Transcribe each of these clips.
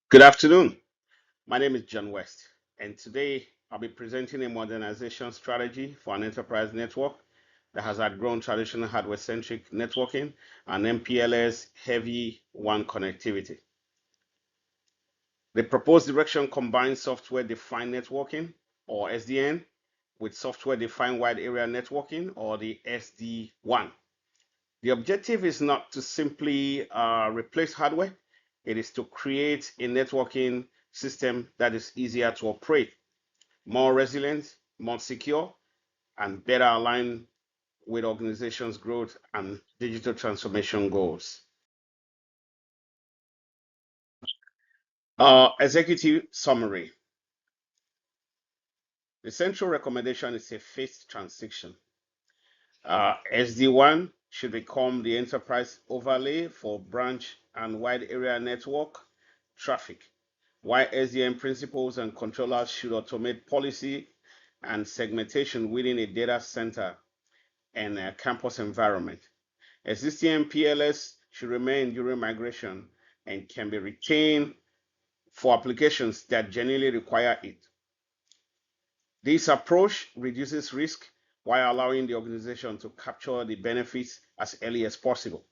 Good afternoon. My name is John West, and today I'll be presenting a modernization strategy for an enterprise network that has outgrown traditional hardware centric networking and MPLS heavy WAN connectivity. The proposed direction combines software defined networking, or SDN, with software defined wide area networking, or the SD-WAN. The objective is not to simply replace hardware, it is to create a networking system that is easier to operate, more resilient, more secure, and better aligned with organizations' growth and digital transformation goals. Executive summary. The central recommendation is a phased transition. SD-WAN should become the enterprise overlay for branch and wide area network traffic, while SDN principles and controllers should automate policy and segmentation within a data center and a campus environment. Existing PLS should remain during migration and can be retained for applications that genuinely require it. This approach reduces risk while allowing the organization to capture the benefits as early as possible.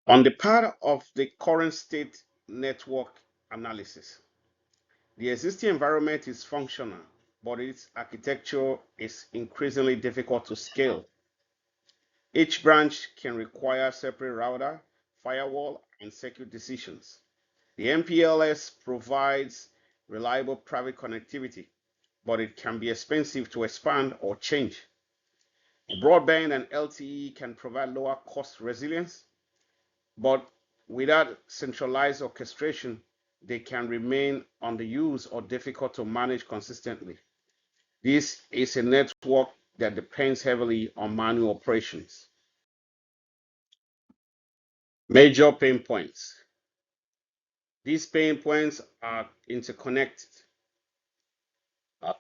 On the part of the current state network analysis, the existing environment is functional, but its architecture is increasingly difficult to scale. Each branch can require separate router, firewall, and secure decisions. The MPLS provides reliable private connectivity, but it can be expensive to expand or change. Broadband and LTE can provide lower cost resilience, but without centralized orchestration, they can remain underused or difficult to manage consistently. This is a network that depends heavily on manual operations. Major pain points. These pain points are interconnected.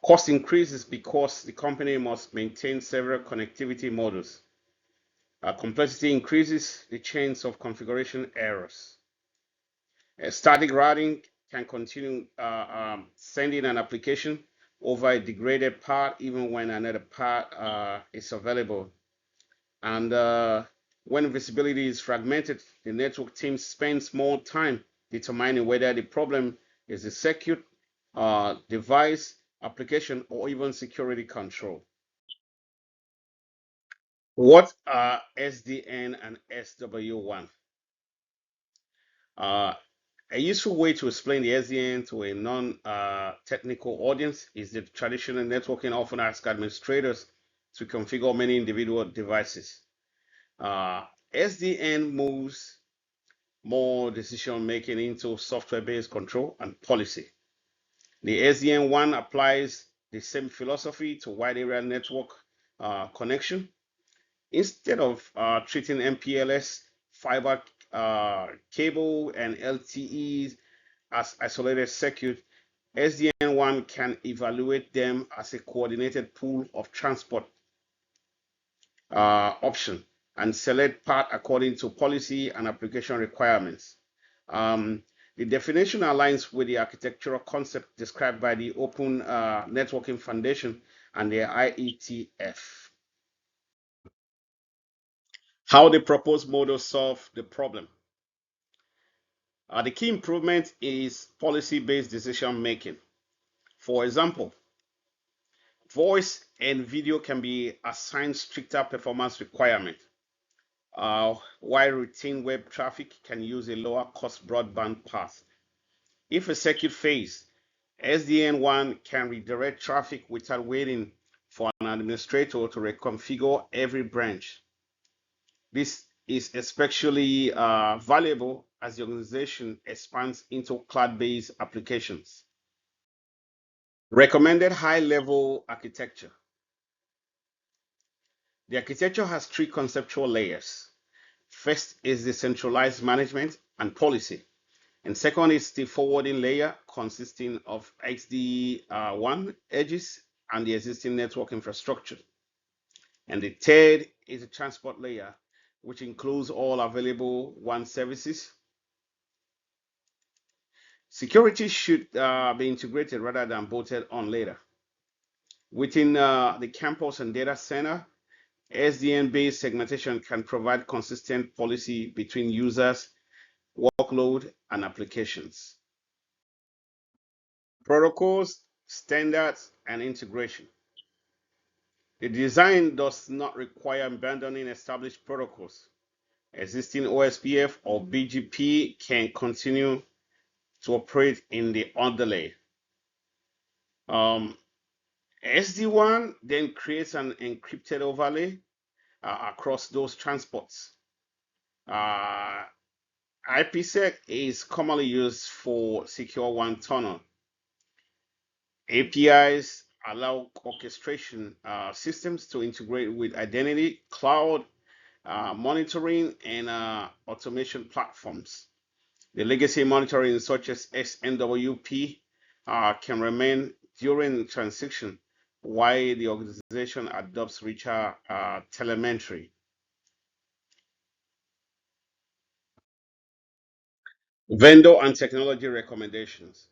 Cost increases because the company must maintain several connectivity models. Complexity increases the chance of configuration errors. Static routing can continue sending an application over a degraded part even when another part is available. And when visibility is fragmented, the network team spends more time determining whether the problem is the circuit, device, application, or even security control. What are SDN and SW1? Uh, a useful way to explain the SDN to a non-technical audience is that traditional networking often asks administrators to configure many individual devices. SDN moves more decision making into software-based control and policy. The SDN1 applies the same philosophy to wide area network connection. Instead of treating MPLS, fiber cable, and LTEs as isolated circuit, SDN1 can evaluate them as a coordinated pool of transport option and select part according to policy and application requirements. The definition aligns with the architectural concept described by the Open Networking Foundation and the IETF. How the proposed model solve the problem. The key improvement is policy-based decision making. For example, voice and video can be assigned stricter performance requirements, while routine web traffic can use a lower cost broadband path. If a circuit fails, SDN1 can redirect traffic without waiting for an administrator to reconfigure every branch. This is especially valuable as the organization expands into cloud-based applications. Recommended high-level architecture. The architecture has three conceptual layers. First is the centralized management and policy. And second is the forwarding layer consisting of SD-WAN edges and the existing network infrastructure. And the third is the transport layer, which includes all available WAN services Security should be integrated rather than bolted on later. Within the campus and data center, SDN-based segmentation can provide consistent policy between users, workload, and applications. Protocols, standards, and integration. The design does not require abandoning established protocols. Existing OSPF or BGP can continue to operate in the underlay. Um, SD-WAN then creates an encrypted overlay across those transports. Uh, IPsec is commonly used for secure WAN tunnel. APIs allow orchestration systems to integrate with identity, cloud, monitoring, and automation platforms. The legacy monitoring, such as SNWP, can remain during transition while the organization adopts richer telemetry. Vendor and technology recommendations.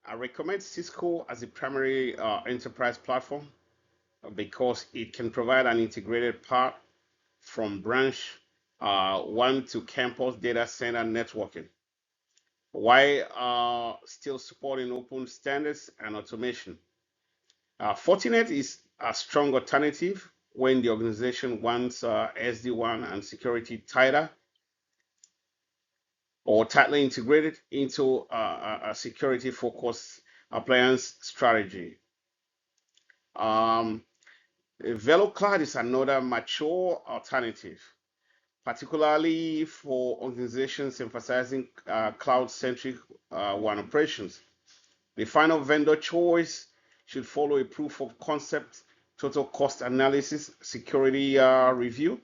I recommend Cisco as a primary enterprise platform because it can provide an integrated path from branch one to campus data center networking, while still supporting open standards and automation. Fortinet is a strong alternative when the organization wants SD-WAN and security tighter or tightly integrated into a security-focused appliance strategy. Um, VeloCloud is another mature alternative, particularly for organizations emphasizing cloud-centric WAN operations. The final vendor choice should follow a proof of concept, total cost analysis, security review,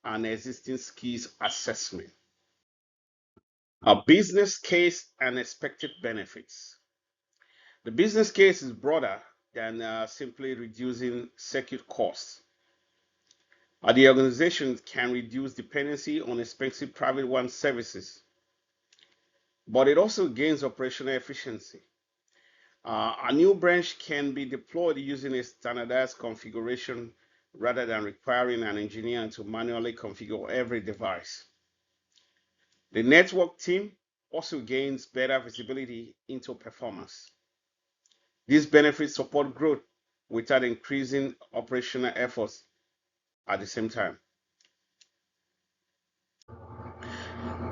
and existing skills assessment. A business case and expected benefits. The business case is broader than simply reducing circuit costs. The organization can reduce dependency on expensive private WAN services, but it also gains operational efficiency. A new branch can be deployed using a standardized configuration rather than requiring an engineer to manually configure every device. The network team also gains better visibility into performance. These benefits support growth without increasing operational efforts at the same time.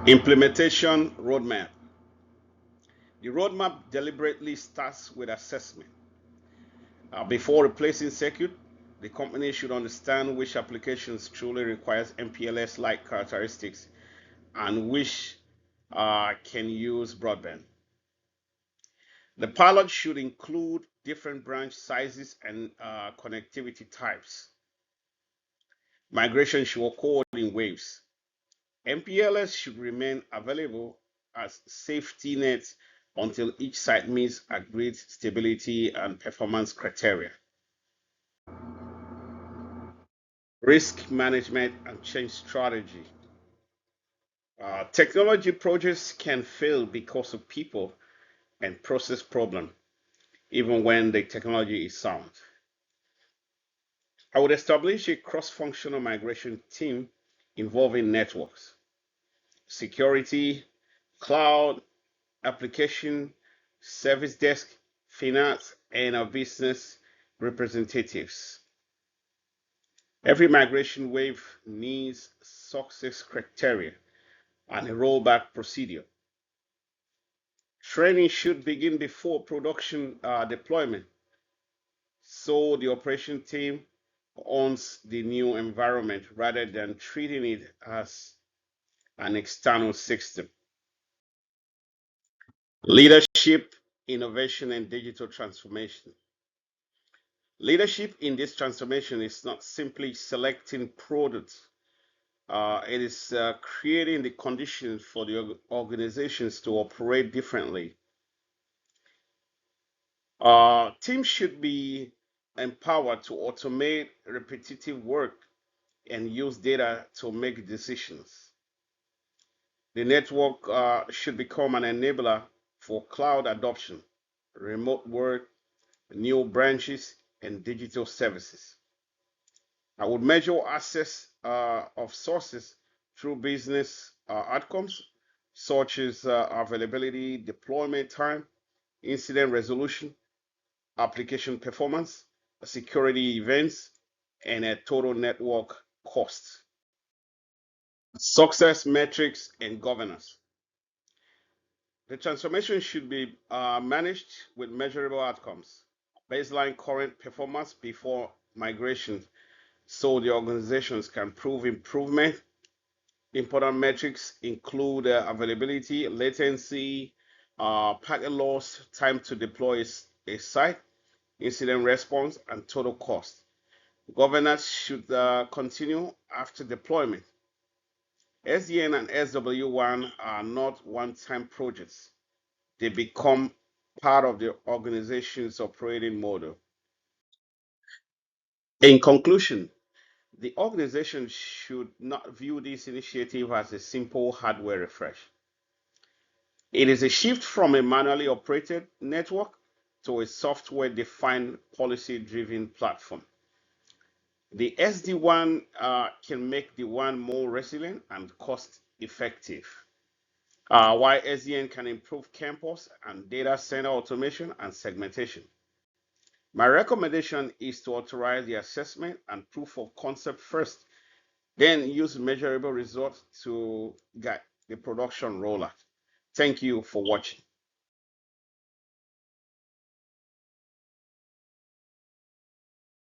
Implementation roadmap. The roadmap deliberately starts with assessment. Before replacing circuit, the company should understand which applications truly requires MPLS-like characteristics and which can use broadband. The pilot should include different branch sizes and connectivity types. Migration should occur in waves. MPLS should remain available as safety nets until each site meets agreed stability and performance criteria. Risk management and change strategy. Technology projects can fail because of people and process problem, even when the technology is sound. I would establish a cross-functional migration team involving networks, security, cloud, application, service desk, finance, and our business representatives. Every migration wave needs success criteria and a rollback procedure. Training should begin before production deployment so the operation team owns the new environment rather than treating it as an external system. Leadership, innovation, and digital transformation. Leadership in this transformation is not simply selecting products. It is creating the conditions for the organizations to operate differently. Teams should be empowered to automate repetitive work and use data to make decisions. The network should become an enabler for cloud adoption, remote work, new branches, and digital services. I would measure access of sources through business outcomes, such as availability, deployment time, incident resolution, application performance, security events, and a total network cost. Success metrics and governance. The transformation should be managed with measurable outcomes, baseline current performance before migration, so the organizations can prove improvement. Important metrics include availability, latency, packet loss, time to deploy a site, incident response, and total cost. Governance should continue after deployment. SDN and SW1 are not one-time projects. They become part of the organization's operating model. In conclusion, the organization should not view this initiative as a simple hardware refresh. It is a shift from a manually operated network to a software-defined, policy-driven platform. The SD-WAN can make the WAN more resilient and cost-effective, while SDN can improve campus and data center automation and segmentation. My recommendation is to authorize the assessment and proof of concept first, then use measurable results to guide the production rollout. Thank you for watching.